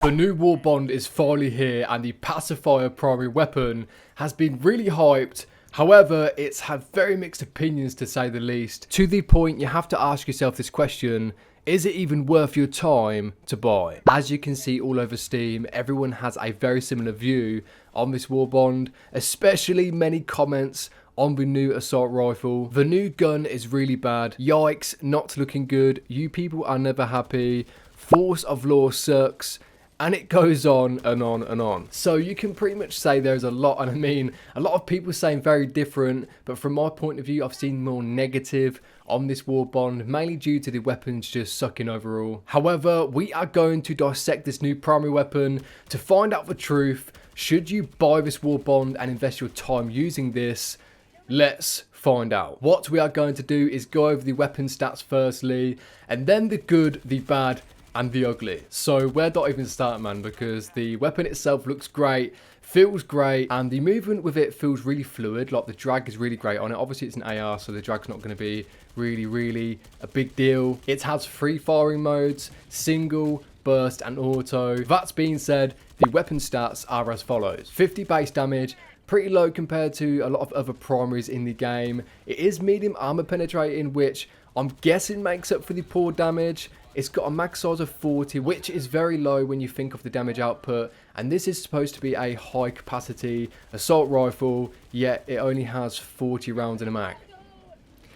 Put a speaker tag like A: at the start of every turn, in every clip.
A: The new warbond is finally here, and the Pacifier primary weapon has been really hyped. However, it's had very mixed opinions to say the least. To the point, you have to ask yourself this question: is it even worth your time to buy? As you can see all over Steam, everyone has a very similar view on this warbond, especially many comments on the new assault rifle. The new gun is really bad. Yikes, not looking good. You people are never happy. Force of law sucks. And it goes on and on and on. So you can pretty much say there's a lot, and I mean, a lot of people saying very different, but from my point of view, I've seen more negative on this warbond, mainly due to the weapons just sucking overall. However, we are going to dissect this new primary weapon to find out the truth. Should you buy this warbond and invest your time using this? Let's find out. What we are going to do is go over the weapon stats firstly, and then the good, the bad, and the ugly. So where do I even start, man? Because the weapon itself looks great, feels great, and the movement with it feels really fluid. Like the drag is really great on it. Obviously it's an AR, so the drag's not going to be really a big deal. It has 3 firing modes: single, burst, and auto. That being said, the weapon stats are as follows: 50 base damage, pretty low compared to a lot of other primaries in the game. It is medium armor penetrating, which I'm guessing makes up for the poor damage. It's got a max size of 40, which is very low when you think of the damage output. And this is supposed to be a high capacity assault rifle, yet it only has 40 rounds in a mag.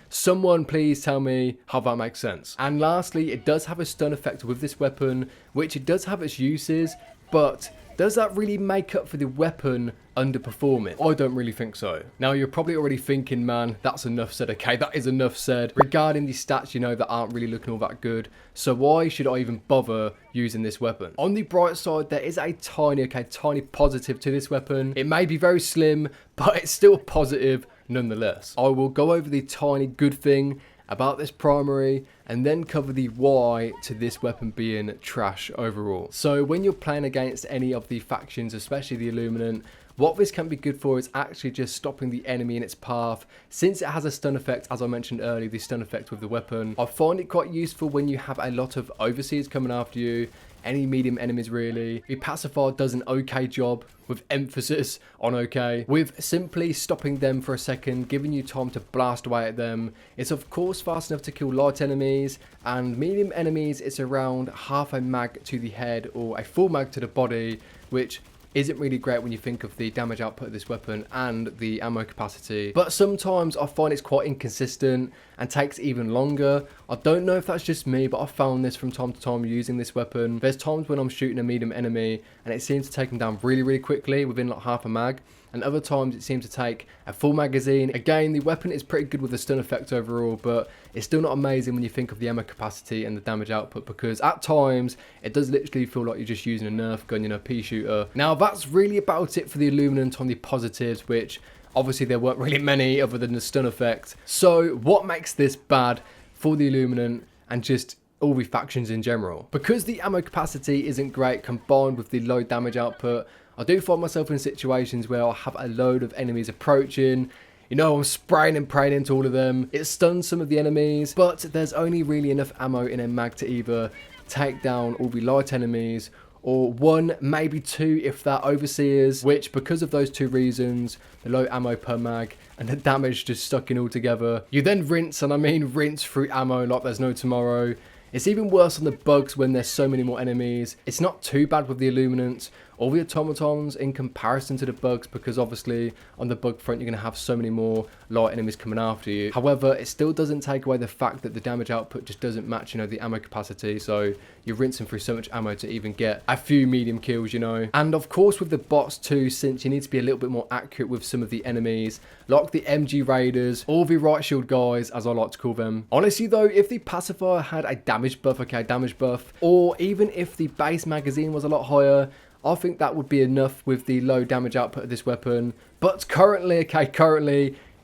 A: Someone please tell me how that makes sense. And lastly, it does have a stun effect with this weapon, which it does have its uses, but does that really make up for the weapon underperforming? I don't really think so. Now you're probably already thinking, man, that's enough said. Okay, that is enough said regarding the stats, you know, that aren't really looking all that good. So why should I even bother using this weapon? On the bright side, there is a tiny positive to this weapon. It may be very slim, but it's still positive nonetheless. I will go over the tiny good thing about this primary and then cover the why to this weapon being trash overall. So when you're playing against any of the factions, especially the Illuminant, what this can be good for is actually just stopping the enemy in its path. Since it has a stun effect, as I mentioned earlier, the stun effect with the weapon, I find it quite useful when you have a lot of overseers coming after you, any medium enemies really. The Pacifier does an okay job, with emphasis on okay, with simply stopping them for a second, giving you time to blast away at them. It's of course fast enough to kill light enemies, and medium enemies it's around half a mag to the head or a full mag to the body, which isn't really great when you think of the damage output of this weapon and the ammo capacity. But sometimes I find it's quite inconsistent and takes even longer. I don't know if that's just me, but I found this from time to time using this weapon. There's times when I'm shooting a medium enemy and it seems to take them down really quickly within like half a mag, and other times it seems to take a full magazine. Again, the weapon is pretty good with the stun effect overall, but it's still not amazing when you think of the ammo capacity and the damage output, because at times it does literally feel like you're just using a Nerf gun, you know, pea shooter. Now that's really about it for the Illuminant on the positives, which obviously there weren't really many other than the stun effect. So what makes this bad for the Illuminant and just all the factions in general? Because the ammo capacity isn't great combined with the low damage output, I do find myself in situations where I'll have a load of enemies approaching. You know, I'm spraying and praying into all of them. It stuns some of the enemies, but there's only really enough ammo in a mag to either take down all the light enemies, or 1, maybe 2 if they're overseers, which because of those 2 reasons, the low ammo per mag and the damage just stuck in all together, you then rinse, and I mean rinse through ammo like there's no tomorrow. It's even worse on the bugs when there's so many more enemies. It's not too bad with the Illuminants or the Automatons in comparison to the bugs, because obviously on the bug front you're going to have so many more light enemies coming after you. However, it still doesn't take away the fact that the damage output just doesn't match, you know, the ammo capacity. So you're rinsing through so much ammo to even get a few medium kills, you know. And of course with the bots too, since you need to be a little bit more accurate with some of the enemies, like the MG Raiders or the right shield guys, as I like to call them. Honestly though, if the Pacifier had a damage buff, or even if the base magazine was a lot higher, I think that would be enough with the low damage output of this weapon. But currently,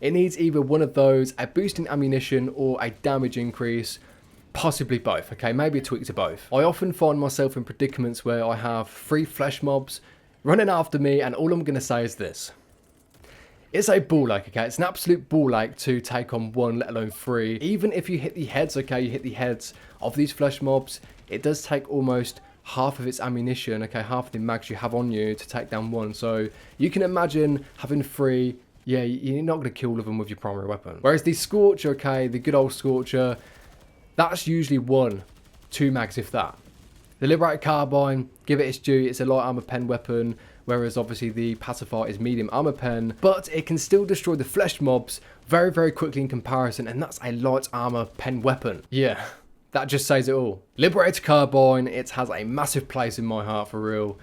A: it needs either one of those, a boost in ammunition or a damage increase, possibly both, okay, maybe a tweak to both. I often find myself in predicaments where I have 3 flesh mobs running after me, and all I'm going to say is this: it's a ball ache, okay? It's an absolute ball ache to take on 1, let alone 3. Even if you hit the heads, okay, you hit the heads of these flesh mobs, it does take almost half of its ammunition, okay, half of the mags you have on you to take down one. So you can imagine having 3, yeah, you're not going to kill all of them with your primary weapon. Whereas the Scorcher, okay, the good old Scorcher, that's usually 1, 2 mags if that. The Liberated Carbine, give it its due, it's a light armor pen weapon, whereas obviously the Pacifier is medium armor pen, but it can still destroy the flesh mobs very, very quickly in comparison, and that's a light armor pen weapon. Yeah, that just says it all. Liberated Carbine, it has a massive place in my heart for real.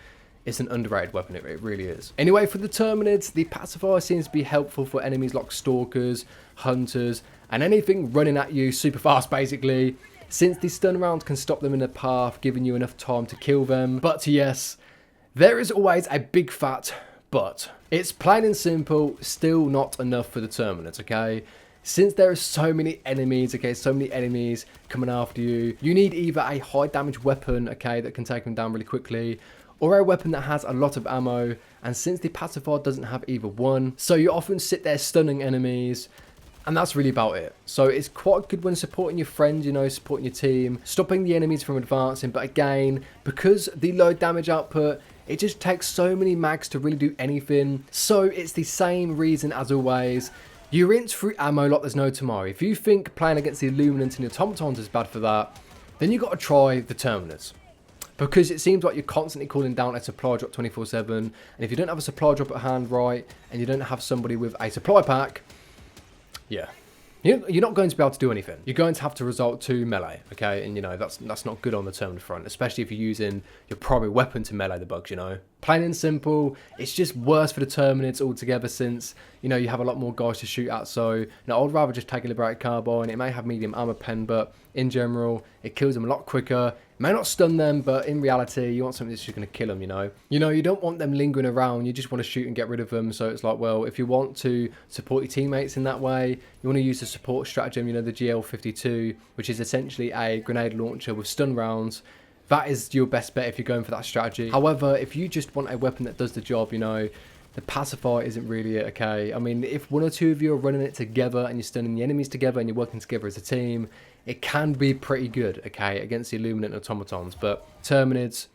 A: It's an underrated weapon, it really is. Anyway, for the Terminids, the Pacifier seems to be helpful for enemies like Stalkers, Hunters, and anything running at you super fast basically, since the stun rounds can stop them in the path, giving you enough time to kill them. But yes, there is always a big fat but. It's plain and simple, still not enough for the Terminids, okay? Since there are so many enemies, okay, so many enemies coming after you, you need either a high damage weapon, okay, that can take them down really quickly, or a weapon that has a lot of ammo, and since the Pacifier doesn't have either one, so you often sit there stunning enemies, and that's really about it. So it's quite good when supporting your friends, you know, supporting your team, stopping the enemies from advancing, but again, because the low damage output, it just takes so many mags to really do anything, so it's the same reason as always. You rinse through ammo like there's no tomorrow. If you think playing against the Illuminants and the Automatons is bad for that, then you got to try the Terminids. Because it seems like you're constantly calling down a supply drop 24/7, and if you don't have a supply drop at hand right, and you don't have somebody with a supply pack, yeah, you're not going to be able to do anything. You're going to have to resort to melee, okay? And you know, that's not good on the Terminid front, especially if you're using your primary weapon to melee the bugs, you know? Plain and simple, it's just worse for the Terminids altogether since, you know, you have a lot more guys to shoot at. So, you know, I'd rather just take a Liberated Carbine. It may have medium armor pen, but in general, it kills them a lot quicker. It may not stun them, but in reality, you want something that's just going to kill them, you know? You know, you don't want them lingering around. You just want to shoot and get rid of them. So it's like, well, if you want to support your teammates in that way, you want to use the support stratagem, you know, the GL52, which is essentially a grenade launcher with stun rounds. That is your best bet if you're going for that strategy. However, if you just want a weapon that does the job, you know, the Pacifier isn't really it, okay? I mean, if 1 or 2 of you are running it together and you're stunning the enemies together and you're working together as a team, it can be pretty good, okay, against the Illuminant and Automatons. But Terminids,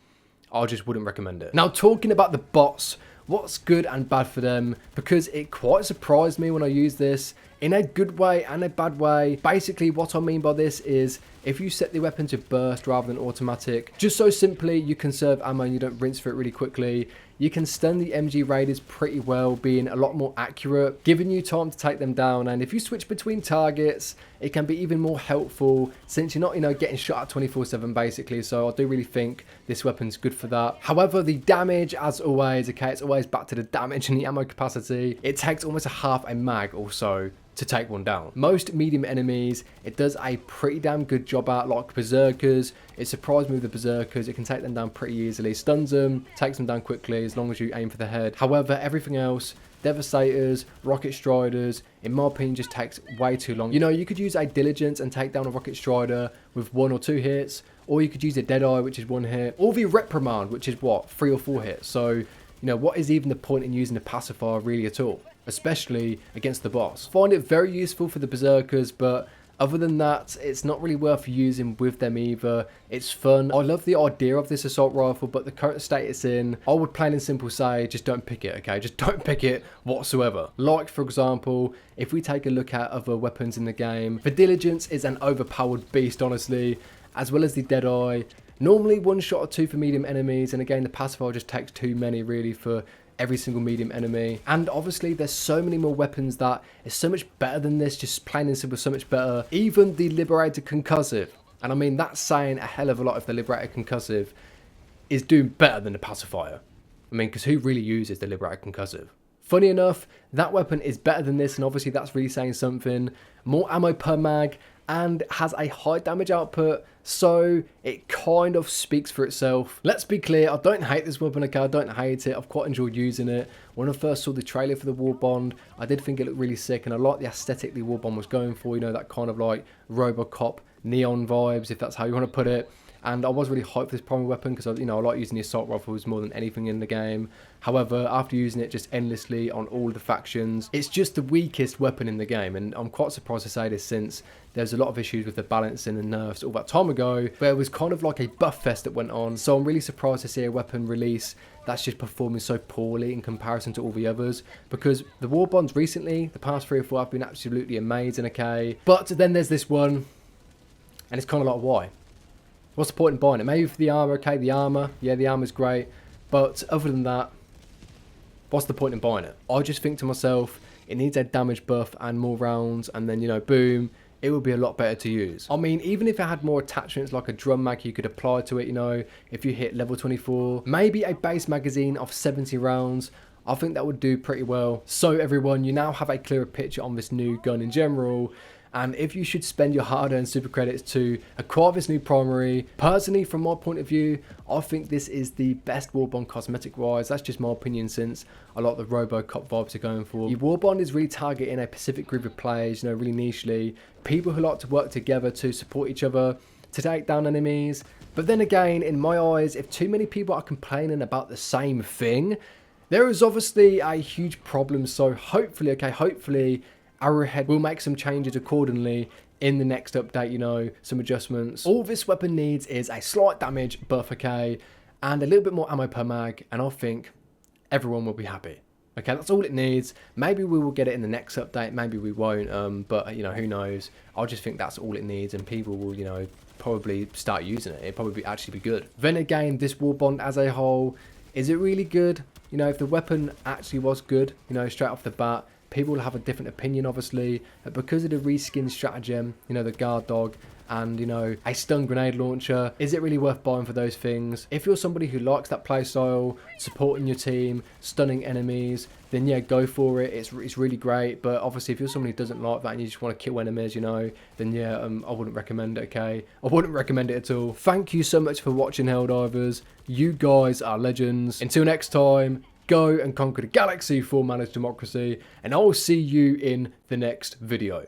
A: I just wouldn't recommend it. Now, talking about the bots, what's good and bad for them, because it quite surprised me when I used this in a good way and a bad way. Basically, what I mean by this is if you set the weapon to burst rather than automatic, just so simply you conserve ammo and you don't rinse for it really quickly, you can stun the MG raiders pretty well, being a lot more accurate, giving you time to take them down. And if you switch between targets, it can be even more helpful since you're not, you know, getting shot at 24/7 basically. So I do really think this weapon's good for that. However, the damage, as always, okay, it's always back to the damage and the ammo capacity. It takes almost a half a mag or so to take one down. Most medium enemies, it does a pretty damn good job at, like Berserkers. It surprised me with the Berserkers. It can take them down pretty easily, stuns them, takes them down quickly as long as you aim for the head. However, everything else, Devastators, Rocket Striders, in my opinion, just takes way too long. You know, you could use a Diligence and take down a Rocket Strider with 1 or 2 hits, or you could use a Deadeye, which is 1 hit, or the Reprimand, which is what, 3 or 4 hits. So, you know, what is even the point in using a Pacifier really at all? Especially against the boss. Find it very useful for the Berserkers, but other than that, it's not really worth using with them either. It's fun. I love the idea of this assault rifle, but the current state it's in, I would plain and simple say, just don't pick it, okay? Just don't pick it whatsoever. Like, for example, if we take a look at other weapons in the game, the Diligence is an overpowered beast, honestly, as well as the Deadeye. Normally 1 shot or 2 for medium enemies, and again, the Pacifier just takes too many really for every single medium enemy. And obviously there's so many more weapons that is so much better than this, just plain and simple, so much better. Even the Liberated Concussive, and I mean that's saying a hell of a lot if the Liberated Concussive is doing better than the Pacifier. I mean, because who really uses the Liberated Concussive? Funny enough, that weapon is better than this, and obviously that's really saying something. More ammo per mag, and has a high damage output, so it kind of speaks for itself. Let's be clear, I don't hate this weapon, okay, I don't hate it, I've quite enjoyed using it. When I first saw the trailer for the warbond, I did think it looked really sick, and I like the aesthetic the warbond was going for, you know, that kind of like Robocop neon vibes, if that's how you want to put it. and I was really hyped for this primary weapon because I like using the assault rifles more than anything in the game. However, after using it just endlessly on all the factions, it's just the weakest weapon in the game, and I'm quite surprised to say this since there's a lot of issues with the balancing and nerfs all that time ago, but it was kind of like a buff fest that went on, so I'm really surprised to see a weapon release that's just performing so poorly in comparison to all the others, because the warbonds recently, the past 3 or 4, have been absolutely amazing, okay? But then there's this one, and it's kind of like, why? What's the point in buying it? Maybe for the armor, okay, the armor, yeah, the armor's great, but other than that, what's the point in buying it? I just think to myself, it needs a damage buff and more rounds, and then, boom, it would be a lot better to use. I mean, even if it had more attachments like a drum mag you could apply to it, if you hit level 24, maybe a base magazine of 70 rounds, I think that would do pretty well. So everyone, you now have a clearer picture on this new gun in general, and if you should spend your hard-earned super credits to acquire this new primary, personally, from my point of view, I think this is the best warbond cosmetic-wise. That's just my opinion, since a lot of the RoboCop vibes are going for. Your warbond is really targeting a specific group of players, really nichely. People who like to work together to support each other, to take down enemies. But then again, in my eyes, if too many people are complaining about the same thing, there is obviously a huge problem. So hopefully, Arrowhead will make some changes accordingly in the next update, some adjustments. All this weapon needs is a slight damage buff, okay, and a little bit more ammo per mag, and I think everyone will be happy. Okay, that's all it needs. Maybe we will get it in the next update, maybe we won't, but who knows. I just think that's all it needs, and people will, probably start using it. It'll probably actually be good. Then again, this warbond as a whole, is it really good? If the weapon actually was good, straight off the bat, people will have a different opinion, obviously, but because of the reskin stratagem, the guard dog, and a stun grenade launcher, is it really worth buying for those things? If you're somebody who likes that playstyle, supporting your team, stunning enemies, then yeah, go for it. It's really great. But obviously, if you're somebody who doesn't like that and you just want to kill enemies, then yeah, I wouldn't recommend it, okay? I wouldn't recommend it at all. Thank you so much for watching, Helldivers. You guys are legends. Until next time, go and conquer the galaxy for managed democracy, and I will see you in the next video.